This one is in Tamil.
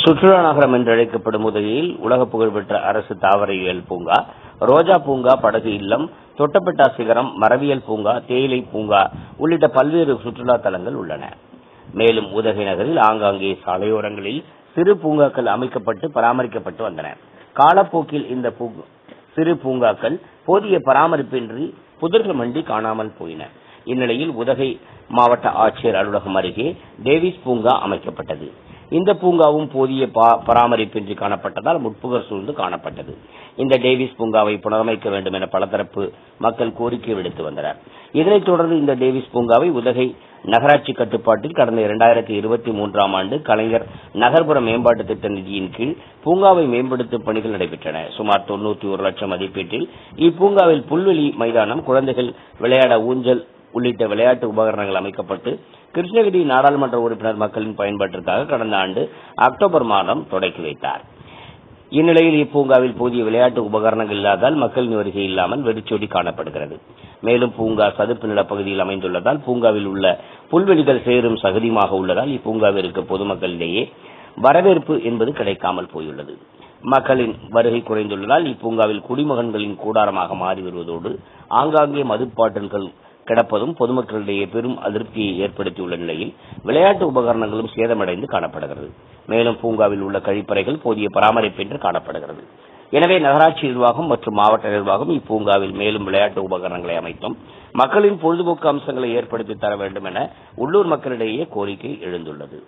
சுற்றுலா நகரம் என்று அழைக்கப்படும் உதகையில் உலக புகழ்பெற்ற அரசு தாவரவியல் பூங்கா, ரோஜா பூங்கா, படகு இல்லம், தொட்டபெட்டா சிகரம், மரபியல் பூங்கா, தேயிலை பூங்கா உள்ளிட்ட பல்வேறு சுற்றுலா தலங்கள் உள்ளன. மேலும் உதகை நகரில் ஆங்காங்கே சாலையோரங்களில் சிறு பூங்காக்கள் அமைக்கப்பட்டு பராமரிக்கப்பட்டு வந்தன. காலப்போக்கில் இந்த சிறு பூங்காக்கள் போதிய பராமரிப்பின்றி புதர்கள் மண்டி காணாமல் போயின. இந்நிலையில் உதகை மாவட்ட ஆட்சியர் அலுவலகம் அருகே டேவிஸ் பூங்கா அமைக்கப்பட்டது. இந்த பூங்காவும் போதிய பராமரிப்பின்றி காணப்பட்டதால் முட்புதர் சூழ்ந்து காணப்பட்டது. இந்த டேவிஸ் பூங்காவை புனரமைக்க வேண்டும் என பலதரப்பு மக்கள் கோரிக்கை விடுத்து வந்தனர். இதனைத் தொடர்ந்து இந்த டேவிஸ் பூங்காவை உதகை நகராட்சி கட்டுப்பாட்டில் கடந்த 2023ஆம் ஆண்டு கலைஞர் நகர்ப்புற மேம்பாட்டு திட்ட நிதியின் கீழ் பூங்காவை மேம்படுத்தும் பணிகள் நடைபெற்றன. சுமார் 91 லட்சம் மதிப்பீட்டில் இப்பூங்காவில் புல்வெளி மைதானம், குழந்தைகள் விளையாட ஊஞ்சல் உள்ளிட்ட விளையாட்டு உபகரணங்கள் அமைக்கப்பட்டு கிருஷ்ணகிரி நாடாளுமன்ற உறுப்பினர் மக்களின் பயன்பாட்டிற்காக கடந்த ஆண்டு அக்டோபர் மாதம் தொடக்கி வைத்தார். இந்நிலையில் இப்பூங்காவில் போதிய விளையாட்டு உபகரணங்கள் இல்லாதால் மக்களின் வருகை இல்லாமல் வெறிச்சோடி காணப்படுகிறது. மேலும் பூங்கா சதுப்பு நிலப்பகுதியில் அமைந்துள்ளதால் பூங்காவில் உள்ள புல்வெளிகள் சேரும் சகதியாக உள்ளதால் இப்பூங்காவிற்கு பொதுமக்களிடையே வரவேற்பு என்பது கிடைக்காமல் போயுள்ளது. மக்களின் வருகை குறைந்துள்ளதால் இப்பூங்காவில் குடிமகன்களின் கூடாரமாக மாறி வருவதோடு ஆங்காங்கே மதுப்பாட்டில்கள் கிடப்பதும் பொதுமக்களிடையே பெரும் அதிருப்தியை ஏற்படுத்தியுள்ள நிலையில் விளையாட்டு உபகரணங்களும் சேதமடைந்து காணப்படுகிறது. மேலும் பூங்காவில் உள்ள கழிப்பறைகள் போதிய பராமரிப்பின்றி காணப்படுகிறது. எனவே நகராட்சி நிர்வாகம் மற்றும் மாவட்ட நிர்வாகம் இப்பூங்காவில் மேலும் விளையாட்டு உபகரணங்களை அமைத்தும் மக்களின் பொழுதுபோக்கு அம்சங்களை ஏற்படுத்தி தர வேண்டும் என உள்ளூர் மக்களிடையே கோரிக்கை எழுந்துள்ளது.